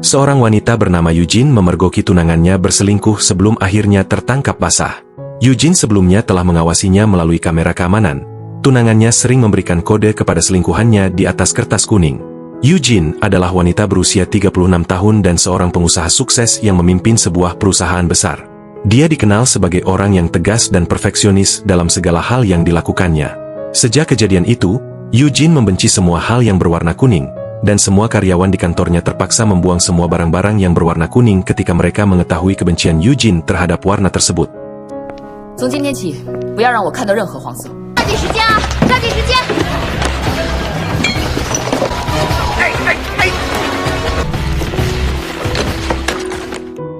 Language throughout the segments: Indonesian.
Seorang wanita bernama Eugene memergoki tunangannya berselingkuh sebelum akhirnya tertangkap basah. Eugene sebelumnya telah mengawasinya melalui kamera keamanan. Tunangannya sering memberikan kode kepada selingkuhannya di atas kertas kuning. Eugene adalah wanita berusia 36 tahun dan seorang pengusaha sukses yang memimpin sebuah perusahaan besar. Dia dikenal sebagai orang yang tegas dan perfeksionis dalam segala hal yang dilakukannya. Sejak kejadian itu, Eugene membenci semua hal yang berwarna kuning, dan semua karyawan di kantornya terpaksa membuang semua barang-barang yang berwarna kuning ketika mereka mengetahui kebencian Eugene terhadap warna tersebut.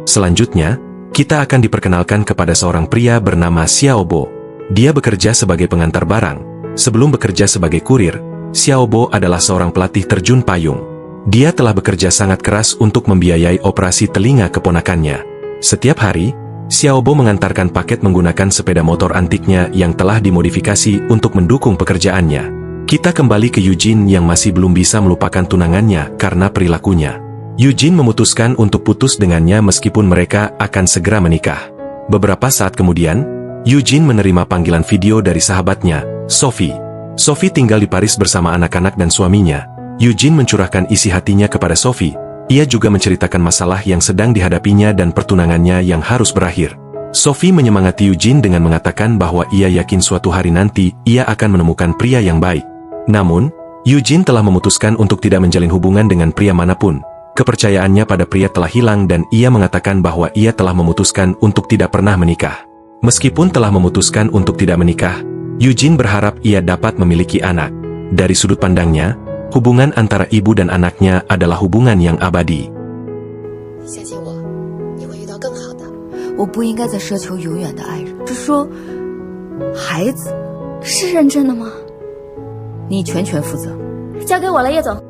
Selanjutnya, kita akan diperkenalkan kepada seorang pria bernama Xiaobo. Dia bekerja sebagai pengantar barang. Sebelum bekerja sebagai kurir, Xiaobo adalah seorang pelatih terjun payung. Dia telah bekerja sangat keras untuk membiayai operasi telinga keponakannya. Setiap hari, Xiaobo mengantarkan paket menggunakan sepeda motor antiknya yang telah dimodifikasi untuk mendukung pekerjaannya. Kita kembali ke Eugene yang masih belum bisa melupakan tunangannya karena perilakunya. Eugene memutuskan untuk putus dengannya meskipun mereka akan segera menikah. Beberapa saat kemudian, Eugene menerima panggilan video dari sahabatnya, Sophie. Sophie tinggal di Paris bersama anak-anak dan suaminya. Eugene mencurahkan isi hatinya kepada Sophie. Ia juga menceritakan masalah yang sedang dihadapinya dan pertunangannya yang harus berakhir. Sophie menyemangati Eugene dengan mengatakan bahwa ia yakin suatu hari nanti ia akan menemukan pria yang baik. Namun, Eugene telah memutuskan untuk tidak menjalin hubungan dengan pria manapun. Kepercayaannya pada pria telah hilang dan ia mengatakan bahwa ia telah memutuskan untuk tidak pernah menikah. Meskipun telah memutuskan untuk tidak menikah, Eugene berharap ia dapat memiliki anak. Dari sudut pandangnya, hubungan antara ibu dan anaknya adalah hubungan yang abadi.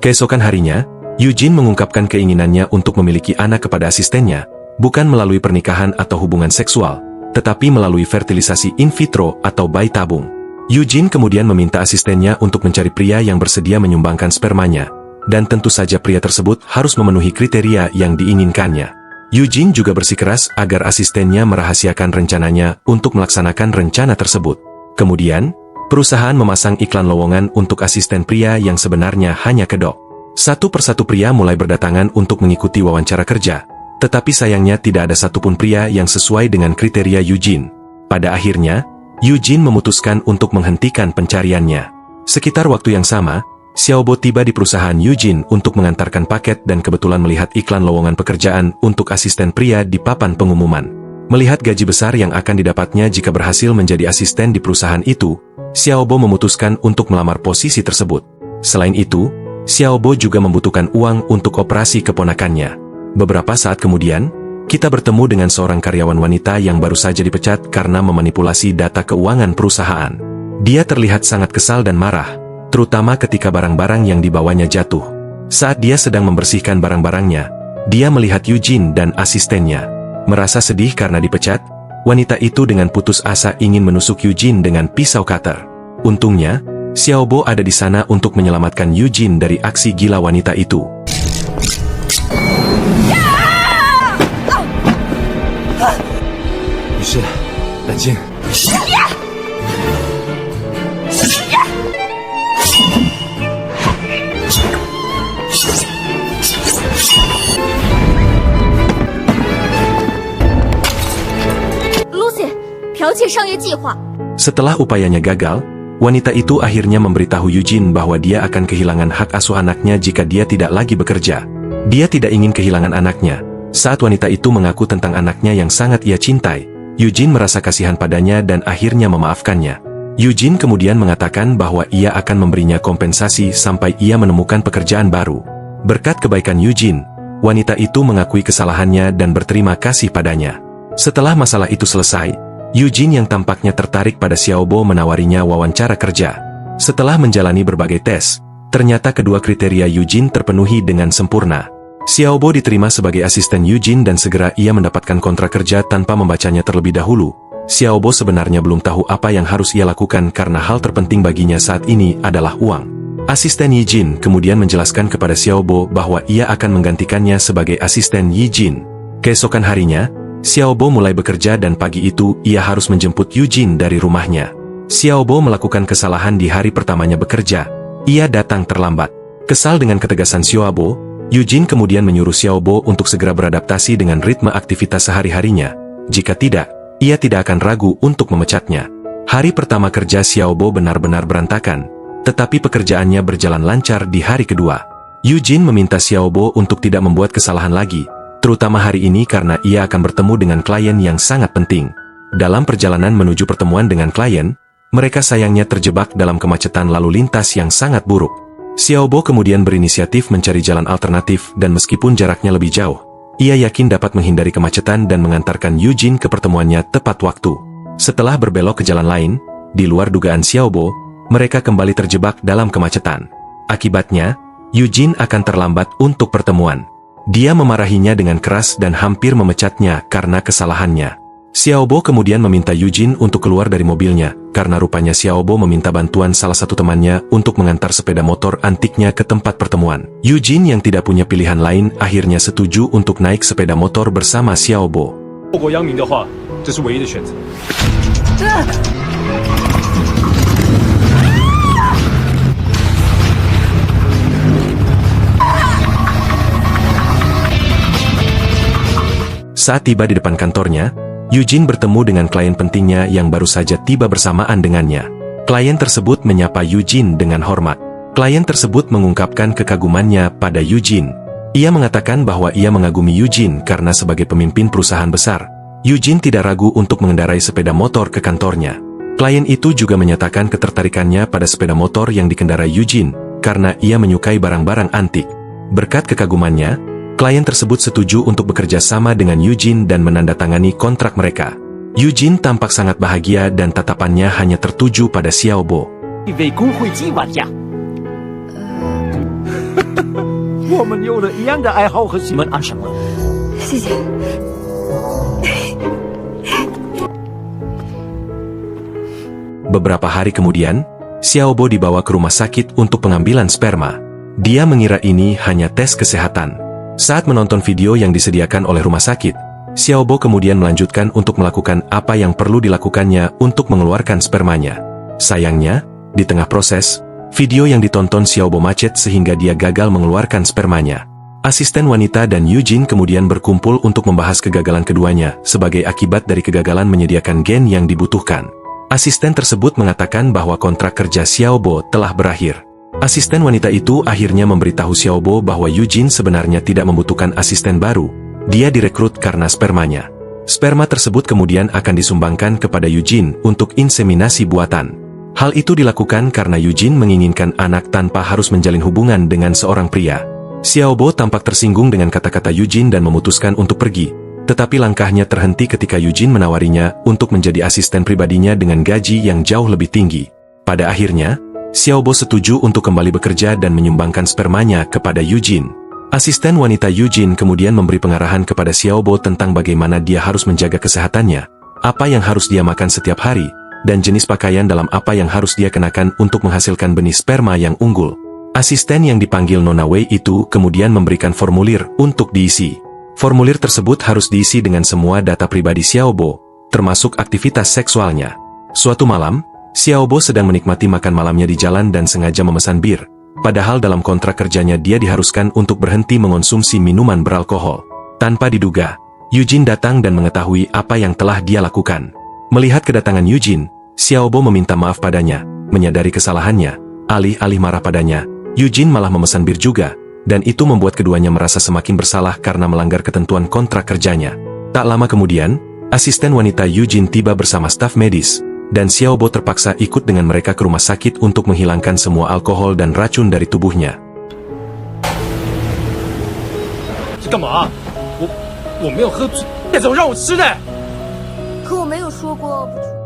Keesokan harinya, Eugene mengungkapkan keinginannya untuk memiliki anak kepada asistennya, bukan melalui pernikahan atau hubungan seksual, tetapi melalui fertilisasi in vitro atau bayi tabung. Eugene kemudian meminta asistennya untuk mencari pria yang bersedia menyumbangkan spermanya, dan tentu saja pria tersebut harus memenuhi kriteria yang diinginkannya. Eugene juga bersikeras agar asistennya merahasiakan rencananya untuk melaksanakan rencana tersebut. Kemudian, perusahaan memasang iklan lowongan untuk asisten pria yang sebenarnya hanya kedok. Satu persatu pria mulai berdatangan untuk mengikuti wawancara kerja, tetapi sayangnya tidak ada satupun pria yang sesuai dengan kriteria Eugene. Pada akhirnya, Eugene memutuskan untuk menghentikan pencariannya. Sekitar waktu yang sama, Xiaobo tiba di perusahaan Eugene untuk mengantarkan paket dan kebetulan melihat iklan lowongan pekerjaan untuk asisten pria di papan pengumuman. Melihat gaji besar yang akan didapatnya jika berhasil menjadi asisten di perusahaan itu, Xiaobo memutuskan untuk melamar posisi tersebut. Selain itu, Xiaobo juga membutuhkan uang untuk operasi keponakannya. Beberapa saat kemudian, kita bertemu dengan seorang karyawan wanita yang baru saja dipecat karena memanipulasi data keuangan perusahaan. Dia terlihat sangat kesal dan marah, terutama ketika barang-barang yang dibawanya jatuh. Saat dia sedang membersihkan barang-barangnya, dia melihat Eugene dan asistennya. Merasa sedih karena dipecat, wanita itu dengan putus asa ingin menusuk Eugene dengan pisau cutter. Untungnya, Xiaobo ada di sana untuk menyelamatkan Eugene dari aksi gila wanita itu. Setelah upayanya gagal, wanita itu akhirnya memberitahu Eugene bahwa dia akan kehilangan hak asuh anaknya jika dia tidak lagi bekerja. Dia tidak ingin kehilangan anaknya. Saat wanita itu mengaku tentang anaknya yang sangat ia cintai, Eugene merasa kasihan padanya dan akhirnya memaafkannya. Eugene kemudian mengatakan bahwa ia akan memberinya kompensasi sampai ia menemukan pekerjaan baru. Berkat kebaikan Eugene, wanita itu mengakui kesalahannya dan berterima kasih padanya. Setelah masalah itu selesai, Eugene yang tampaknya tertarik pada Xiaobo menawarinya wawancara kerja. Setelah menjalani berbagai tes, ternyata kedua kriteria Eugene terpenuhi dengan sempurna. Xiaobo diterima sebagai asisten Eugene dan segera ia mendapatkan kontrak kerja tanpa membacanya terlebih dahulu. Xiaobo sebenarnya belum tahu apa yang harus ia lakukan karena hal terpenting baginya saat ini adalah uang. Asisten Yi Jin kemudian menjelaskan kepada Xiaobo bahwa ia akan menggantikannya sebagai asisten Yi Jin. Keesokan harinya, Xiaobo mulai bekerja dan pagi itu ia harus menjemput Yu Jin dari rumahnya. Xiaobo melakukan kesalahan di hari pertamanya bekerja. Ia datang terlambat. Kesal dengan ketegasan Xiaobo, Yu Jin kemudian menyuruh Xiaobo untuk segera beradaptasi dengan ritme aktivitas sehari-harinya. Jika tidak, ia tidak akan ragu untuk memecatnya. Hari pertama kerja Xiaobo benar-benar berantakan, tetapi pekerjaannya berjalan lancar di hari kedua. Yu Jin meminta Xiaobo untuk tidak membuat kesalahan lagi, terutama hari ini karena ia akan bertemu dengan klien yang sangat penting. Dalam perjalanan menuju pertemuan dengan klien, mereka sayangnya terjebak dalam kemacetan lalu lintas yang sangat buruk. Xiaobo kemudian berinisiatif mencari jalan alternatif dan meskipun jaraknya lebih jauh, ia yakin dapat menghindari kemacetan dan mengantarkan Yu Jin ke pertemuannya tepat waktu. Setelah berbelok ke jalan lain, di luar dugaan Xiaobo, mereka kembali terjebak dalam kemacetan. Akibatnya, Yu Jin akan terlambat untuk pertemuan. Dia memarahinya dengan keras dan hampir memecatnya karena kesalahannya. Xiaobo kemudian meminta Yu Jin untuk keluar dari mobilnya, karena rupanya Xiaobo meminta bantuan salah satu temannya untuk mengantar sepeda motor antiknya ke tempat pertemuan. Yu Jin yang tidak punya pilihan lain akhirnya setuju untuk naik sepeda motor bersama Xiaobo. Saat tiba di depan kantornya, Yu Jin bertemu dengan klien pentingnya yang baru saja tiba bersamaan dengannya. Klien tersebut menyapa Yu Jin dengan hormat. Klien tersebut mengungkapkan kekagumannya pada Yu Jin. Ia mengatakan bahwa ia mengagumi Yu Jin karena sebagai pemimpin perusahaan besar, Yu Jin tidak ragu untuk mengendarai sepeda motor ke kantornya. Klien itu juga menyatakan ketertarikannya pada sepeda motor yang dikendarai Yu Jin, karena ia menyukai barang-barang antik. Berkat kekagumannya, klien tersebut setuju untuk bekerja sama dengan Yu Jin dan menandatangani kontrak mereka. Yu Jin tampak sangat bahagia dan tatapannya hanya tertuju pada Xiaobo. Beberapa hari kemudian, Xiaobo dibawa ke rumah sakit untuk pengambilan sperma. Dia mengira ini hanya tes kesehatan. Saat menonton video yang disediakan oleh rumah sakit, Xiaobo kemudian melanjutkan untuk melakukan apa yang perlu dilakukannya untuk mengeluarkan spermanya. Sayangnya, di tengah proses, video yang ditonton Xiaobo macet sehingga dia gagal mengeluarkan spermanya. Asisten wanita dan Yu Jin kemudian berkumpul untuk membahas kegagalan keduanya sebagai akibat dari kegagalan menyediakan gen yang dibutuhkan. Asisten tersebut mengatakan bahwa kontrak kerja Xiaobo telah berakhir. Asisten wanita itu akhirnya memberitahu Xiaobo bahwa Yu Jin sebenarnya tidak membutuhkan asisten baru. Dia direkrut karena spermanya. Sperma tersebut kemudian akan disumbangkan kepada Yu Jin untuk inseminasi buatan. Hal itu dilakukan karena Yu Jin menginginkan anak tanpa harus menjalin hubungan dengan seorang pria. Xiaobo tampak tersinggung dengan kata-kata Yu Jin dan memutuskan untuk pergi. Tetapi langkahnya terhenti ketika Yu Jin menawarinya untuk menjadi asisten pribadinya dengan gaji yang jauh lebih tinggi. Pada akhirnya, Xiaobo setuju untuk kembali bekerja dan menyumbangkan spermanya kepada Yu Jin. Asisten wanita Yu Jin kemudian memberi pengarahan kepada Xiaobo tentang bagaimana dia harus menjaga kesehatannya, apa yang harus dia makan setiap hari, dan jenis pakaian dalam apa yang harus dia kenakan untuk menghasilkan benih sperma yang unggul. Asisten yang dipanggil Nona Wei itu kemudian memberikan formulir untuk diisi. Formulir tersebut harus diisi dengan semua data pribadi Xiaobo, termasuk aktivitas seksualnya. Suatu malam, Xiaobo sedang menikmati makan malamnya di jalan dan sengaja memesan bir. Padahal dalam kontrak kerjanya dia diharuskan untuk berhenti mengonsumsi minuman beralkohol. Tanpa diduga, Yu Jin datang dan mengetahui apa yang telah dia lakukan. Melihat kedatangan Yu Jin, Xiaobo meminta maaf padanya, menyadari kesalahannya. Alih-alih marah padanya, Yu Jin malah memesan bir juga, dan itu membuat keduanya merasa semakin bersalah karena melanggar ketentuan kontrak kerjanya. Tak lama kemudian, asisten wanita Yu Jin tiba bersama staf medis, dan Xiaobo terpaksa ikut dengan mereka ke rumah sakit untuk menghilangkan semua alkohol dan racun dari tubuhnya.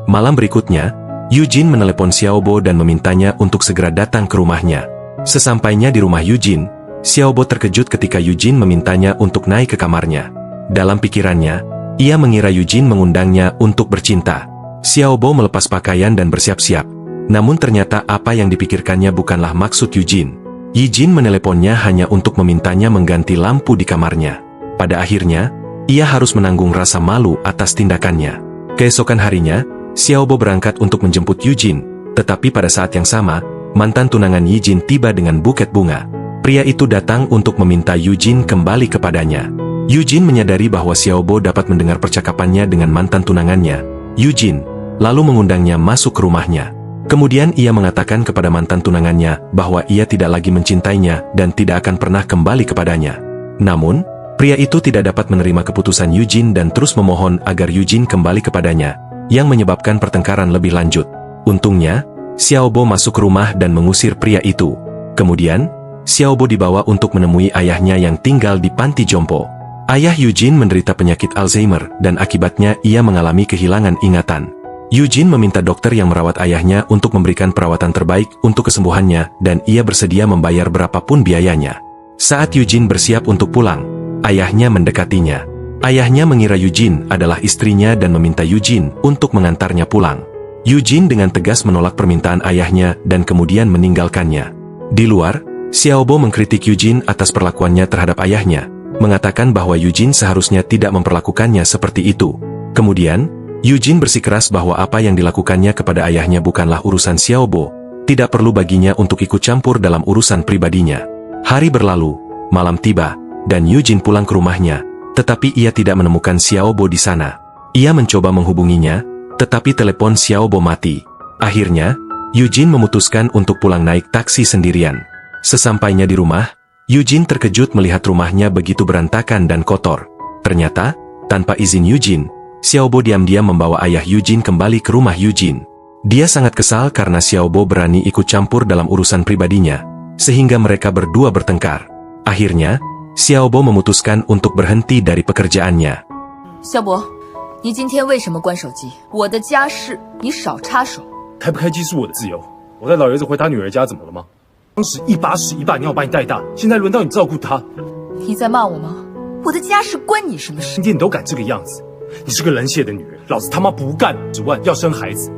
Malam berikutnya, Yu Jin menelepon Xiaobo dan memintanya untuk segera datang ke rumahnya. Sesampainya di rumah Yu Jin, Xiaobo terkejut ketika Yu Jin memintanya untuk naik ke kamarnya. Dalam pikirannya, ia mengira Yu Jin mengundangnya untuk bercinta. Xiaobo melepas pakaian dan bersiap-siap. Namun ternyata apa yang dipikirkannya bukanlah maksud Eugene. Yijin meneleponnya hanya untuk memintanya mengganti lampu di kamarnya. Pada akhirnya, ia harus menanggung rasa malu atas tindakannya. Keesokan harinya, Xiaobo berangkat untuk menjemput Eugene, tetapi pada saat yang sama, mantan tunangan Yijin tiba dengan buket bunga. Pria itu datang untuk meminta Eugene kembali kepadanya. Eugene menyadari bahwa Xiaobo dapat mendengar percakapannya dengan mantan tunangannya, Eugene, lalu mengundangnya masuk ke rumahnya. Kemudian ia mengatakan kepada mantan tunangannya bahwa ia tidak lagi mencintainya dan tidak akan pernah kembali kepadanya. Namun, pria itu tidak dapat menerima keputusan Eugene dan terus memohon agar Eugene kembali kepadanya, yang menyebabkan pertengkaran lebih lanjut. Untungnya, Xiaobo masuk ke rumah dan mengusir pria itu. Kemudian, Xiaobo dibawa untuk menemui ayahnya yang tinggal di panti jompo. Ayah Eugene menderita penyakit Alzheimer dan akibatnya ia mengalami kehilangan ingatan. Eugene meminta dokter yang merawat ayahnya untuk memberikan perawatan terbaik untuk kesembuhannya dan ia bersedia membayar berapapun biayanya. Saat Eugene bersiap untuk pulang, ayahnya mendekatinya. Ayahnya mengira Eugene adalah istrinya dan meminta Eugene untuk mengantarnya pulang. Eugene dengan tegas menolak permintaan ayahnya dan kemudian meninggalkannya. Di luar, Xiaobo mengkritik Eugene atas perlakuannya terhadap ayahnya, mengatakan bahwa Eugene seharusnya tidak memperlakukannya seperti itu. Kemudian, Eugene bersikeras bahwa apa yang dilakukannya kepada ayahnya bukanlah urusan Xiaobo, tidak perlu baginya untuk ikut campur dalam urusan pribadinya. Hari berlalu, malam tiba, dan Eugene pulang ke rumahnya, tetapi ia tidak menemukan Xiaobo di sana. Ia mencoba menghubunginya, tetapi telepon Xiaobo mati. Akhirnya, Eugene memutuskan untuk pulang naik taksi sendirian. Sesampainya di rumah, Eugene terkejut melihat rumahnya begitu berantakan dan kotor. Ternyata, tanpa izin Eugene, Xiaobo diam-diam membawa ayah Eugene kembali ke rumah Eugene. Dia sangat kesal karena Xiaobo berani ikut campur dalam urusan pribadinya, sehingga mereka berdua bertengkar. Akhirnya, Xiaobo memutuskan untuk berhenti dari pekerjaannya. Xiaobo, 你今天为什么关手机？我的家事你少插手。开不开机是我的自由，我带老爷子回他女儿家怎么了吗？当时一把屎一把尿把你带大，现在轮到你照顾他。你在骂我吗？我的家事关你什么事？今天你都敢这个样子，你是个冷血的女人，老子他妈不干，指望要生孩子。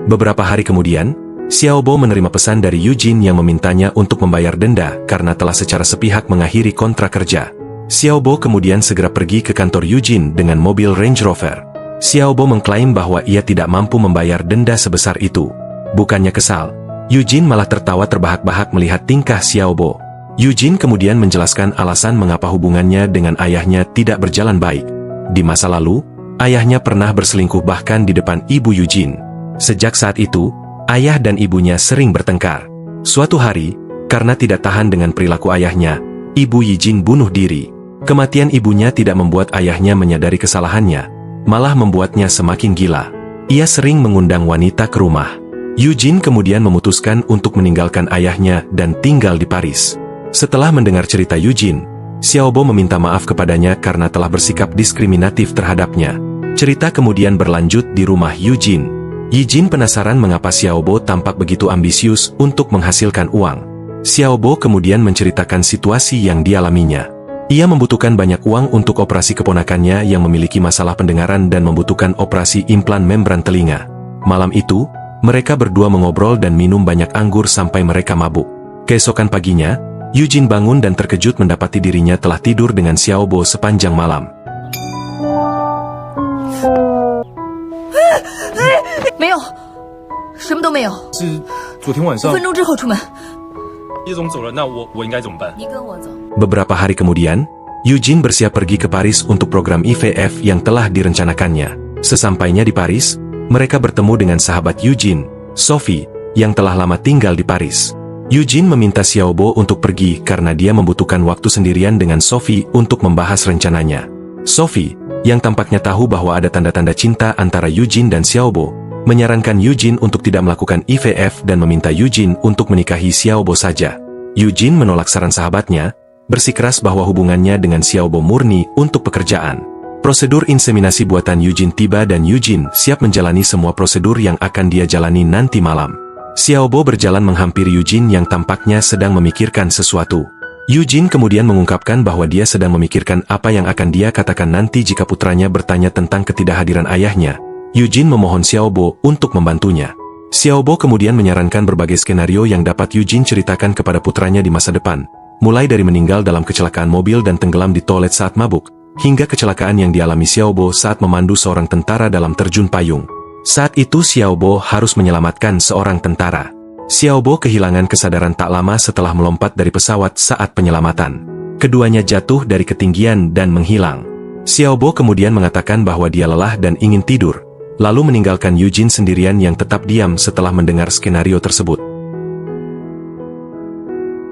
Beberapa hari kemudian, Xiaobo menerima pesan dari Eugene yang memintanya untuk membayar denda karena telah secara sepihak mengakhiri kontrak kerja. Xiaobo kemudian segera pergi ke kantor Eugene dengan mobil Range Rover. Xiaobo mengklaim bahwa ia tidak mampu membayar denda sebesar itu. Bukannya kesal, Eugene malah tertawa terbahak-bahak melihat tingkah Xiaobo. Eugene kemudian menjelaskan alasan mengapa hubungannya dengan ayahnya tidak berjalan baik. Di masa lalu, ayahnya pernah berselingkuh bahkan di depan ibu Eugene. Sejak saat itu, ayah dan ibunya sering bertengkar. Suatu hari, karena tidak tahan dengan perilaku ayahnya, ibu Eugene bunuh diri. Kematian ibunya tidak membuat ayahnya menyadari kesalahannya, malah membuatnya semakin gila. Ia sering mengundang wanita ke rumah. Eugene kemudian memutuskan untuk meninggalkan ayahnya dan tinggal di Paris. Setelah mendengar cerita Eugene, Xiaobo meminta maaf kepadanya karena telah bersikap diskriminatif terhadapnya. Cerita kemudian berlanjut di rumah Eugene. Eugene penasaran mengapa Xiaobo tampak begitu ambisius untuk menghasilkan uang. Xiaobo kemudian menceritakan situasi yang dialaminya. Ia membutuhkan banyak uang untuk operasi keponakannya yang memiliki masalah pendengaran dan membutuhkan operasi implan membran telinga. Malam itu, mereka berdua mengobrol dan minum banyak anggur sampai mereka mabuk. Keesokan paginya, Eugene bangun dan terkejut mendapati dirinya telah tidur dengan Xiaobo sepanjang malam. 没有，什么都没有。是昨天晚上5分钟之后出门。叶总走了，那我应该怎么办？你跟我走。 Beberapa hari kemudian, Eugene bersiap pergi ke Paris untuk program IVF yang telah direncanakannya. Sesampainya di Paris, mereka bertemu dengan sahabat Eugene, Sophie, yang telah lama tinggal di Paris. Eugene meminta Xiaobo untuk pergi karena dia membutuhkan waktu sendirian dengan Sophie untuk membahas rencananya. Sophie, yang tampaknya tahu bahwa ada tanda-tanda cinta antara Eugene dan Xiaobo, menyarankan Eugene untuk tidak melakukan IVF dan meminta Eugene untuk menikahi Xiaobo saja. Eugene menolak saran sahabatnya, bersikeras bahwa hubungannya dengan Xiaobo murni untuk pekerjaan. Prosedur inseminasi buatan Eugene tiba dan Eugene siap menjalani semua prosedur yang akan dia jalani nanti malam. Xiaobo berjalan menghampiri Eugene yang tampaknya sedang memikirkan sesuatu. Eugene kemudian mengungkapkan bahwa dia sedang memikirkan apa yang akan dia katakan nanti jika putranya bertanya tentang ketidakhadiran ayahnya. Eugene memohon Xiaobo untuk membantunya. Xiaobo kemudian menyarankan berbagai skenario yang dapat Eugene ceritakan kepada putranya di masa depan, mulai dari meninggal dalam kecelakaan mobil dan tenggelam di toilet saat mabuk, hingga kecelakaan yang dialami Xiaobo saat memandu seorang tentara dalam terjun payung. Saat itu Xiaobo harus menyelamatkan seorang tentara. Xiaobo kehilangan kesadaran tak lama setelah melompat dari pesawat saat penyelamatan. Keduanya jatuh dari ketinggian dan menghilang. Xiaobo kemudian mengatakan bahwa dia lelah dan ingin tidur, lalu meninggalkan Eugene sendirian yang tetap diam setelah mendengar skenario tersebut.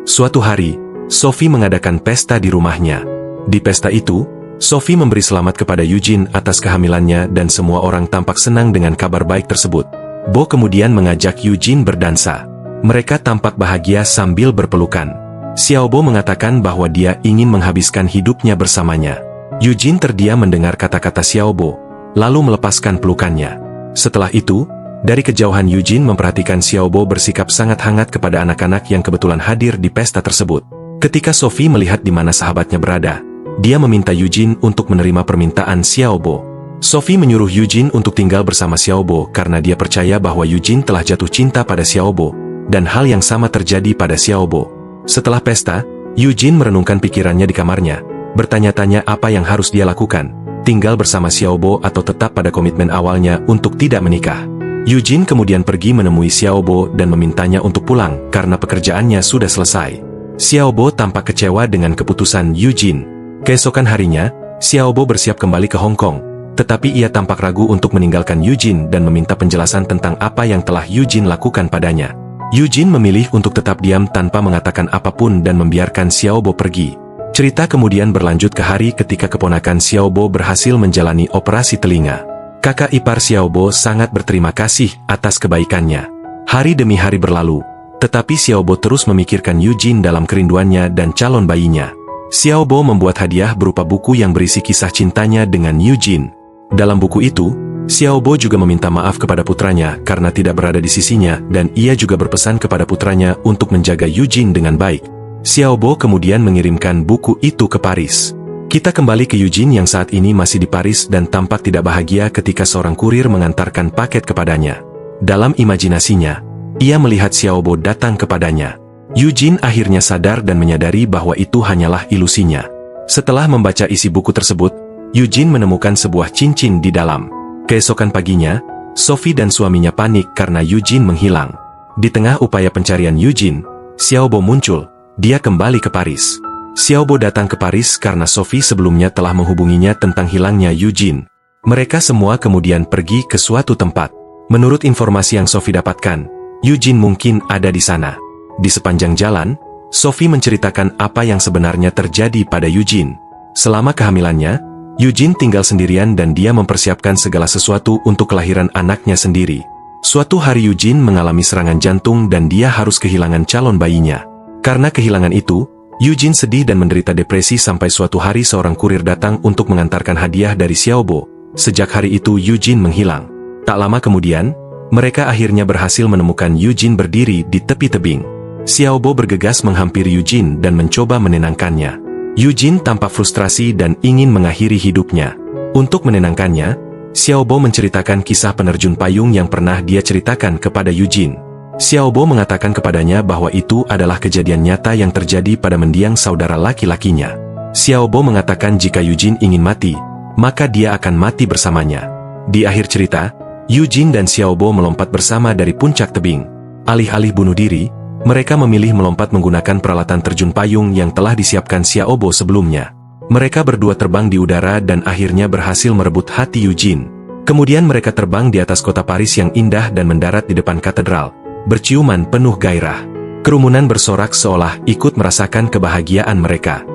Suatu hari, Sophie mengadakan pesta di rumahnya. Di pesta itu, Sophie memberi selamat kepada Eugene atas kehamilannya dan semua orang tampak senang dengan kabar baik tersebut. Bo kemudian mengajak Eugene berdansa. Mereka tampak bahagia sambil berpelukan. Xiaobo mengatakan bahwa dia ingin menghabiskan hidupnya bersamanya. Eugene terdiam mendengar kata-kata Xiaobo, lalu melepaskan pelukannya. Setelah itu, dari kejauhan Eugene memperhatikan Xiaobo bersikap sangat hangat kepada anak-anak yang kebetulan hadir di pesta tersebut. Ketika Sophie melihat di mana sahabatnya berada, dia meminta Eugene untuk menerima permintaan Xiaobo. Sophie menyuruh Eugene untuk tinggal bersama Xiaobo karena dia percaya bahwa Eugene telah jatuh cinta pada Xiaobo, dan hal yang sama terjadi pada Xiaobo. Setelah pesta, Eugene merenungkan pikirannya di kamarnya, bertanya-tanya apa yang harus dia lakukan, tinggal bersama Xiaobo atau tetap pada komitmen awalnya untuk tidak menikah. Eugene kemudian pergi menemui Xiaobo dan memintanya untuk pulang karena pekerjaannya sudah selesai. Xiaobo tampak kecewa dengan keputusan Eugene. Keesokan harinya, Xiaobo bersiap kembali ke Hong Kong, tetapi ia tampak ragu untuk meninggalkan Eugene dan meminta penjelasan tentang apa yang telah Eugene lakukan padanya. Eugene memilih untuk tetap diam tanpa mengatakan apapun dan membiarkan Xiaobo pergi. Cerita kemudian berlanjut ke hari ketika keponakan Xiaobo berhasil menjalani operasi telinga. Kakak ipar Xiaobo sangat berterima kasih atas kebaikannya. Hari demi hari berlalu, tetapi Xiaobo terus memikirkan Eugene dalam kerinduannya dan calon bayinya. Xiaobo membuat hadiah berupa buku yang berisi kisah cintanya dengan Eugene. Dalam buku itu, Xiaobo juga meminta maaf kepada putranya karena tidak berada di sisinya dan ia juga berpesan kepada putranya untuk menjaga Eugene dengan baik. Xiaobo kemudian mengirimkan buku itu ke Paris. Kita kembali ke Eugene yang saat ini masih di Paris dan tampak tidak bahagia ketika seorang kurir mengantarkan paket kepadanya. Dalam imajinasinya, ia melihat Xiaobo datang kepadanya. Eugene akhirnya sadar dan menyadari bahwa itu hanyalah ilusinya. Setelah membaca isi buku tersebut, Eugene menemukan sebuah cincin di dalam. Keesokan paginya, Sophie dan suaminya panik karena Eugene menghilang. Di tengah upaya pencarian Eugene, Xiaobo muncul. Dia kembali ke Paris. Xiaobo datang ke Paris karena Sophie sebelumnya telah menghubunginya tentang hilangnya Eugene. Mereka semua kemudian pergi ke suatu tempat. Menurut informasi yang Sophie dapatkan, Eugene mungkin ada di sana. Di sepanjang jalan, Sophie menceritakan apa yang sebenarnya terjadi pada Eugene. Selama kehamilannya, Eugene tinggal sendirian dan dia mempersiapkan segala sesuatu untuk kelahiran anaknya sendiri. Suatu hari Eugene mengalami serangan jantung dan dia harus kehilangan calon bayinya. Karena kehilangan itu, Eugene sedih dan menderita depresi sampai suatu hari seorang kurir datang untuk mengantarkan hadiah dari Xiaobo. Sejak hari itu Eugene menghilang. Tak lama kemudian, mereka akhirnya berhasil menemukan Eugene berdiri di tepi tebing. Xiaobo bergegas menghampiri Eugene dan mencoba menenangkannya. Eugene tampak frustrasi dan ingin mengakhiri hidupnya. Untuk menenangkannya, Xiaobo menceritakan kisah penerjun payung yang pernah dia ceritakan kepada Eugene. Xiaobo mengatakan kepadanya bahwa itu adalah kejadian nyata yang terjadi pada mendiang saudara laki-lakinya. Xiaobo mengatakan jika Eugene ingin mati, maka dia akan mati bersamanya. Di akhir cerita, Eugene dan Xiaobo melompat bersama dari puncak tebing. Alih-alih bunuh diri, mereka memilih melompat menggunakan peralatan terjun payung yang telah disiapkan Xiaobo sebelumnya. Mereka berdua terbang di udara dan akhirnya berhasil merebut hati Eugene. Kemudian mereka terbang di atas kota Paris yang indah dan mendarat di depan katedral, berciuman penuh gairah. Kerumunan bersorak seolah ikut merasakan kebahagiaan mereka.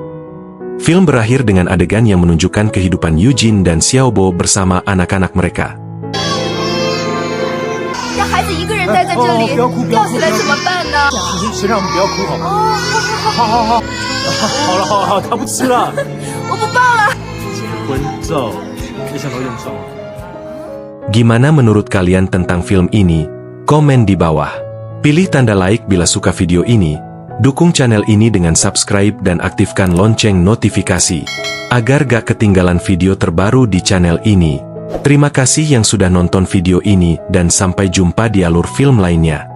Film berakhir dengan adegan yang menunjukkan kehidupan Eugene dan Xiaobo bersama anak-anak mereka. 让孩子一个人待在这里，掉下来怎么办呢？先让我们不要哭好吗？好，好了，他不吃了。我不抱了。结婚照，没想到用上了。 Gimana menurut kalian tentang film ini? Komen di bawah. Pilih tanda like bila suka video ini. Dukung channel ini dengan subscribe dan aktifkan lonceng notifikasi, agar gak ketinggalan video terbaru di channel ini. Terima kasih yang sudah nonton video ini dan sampai jumpa di alur film lainnya.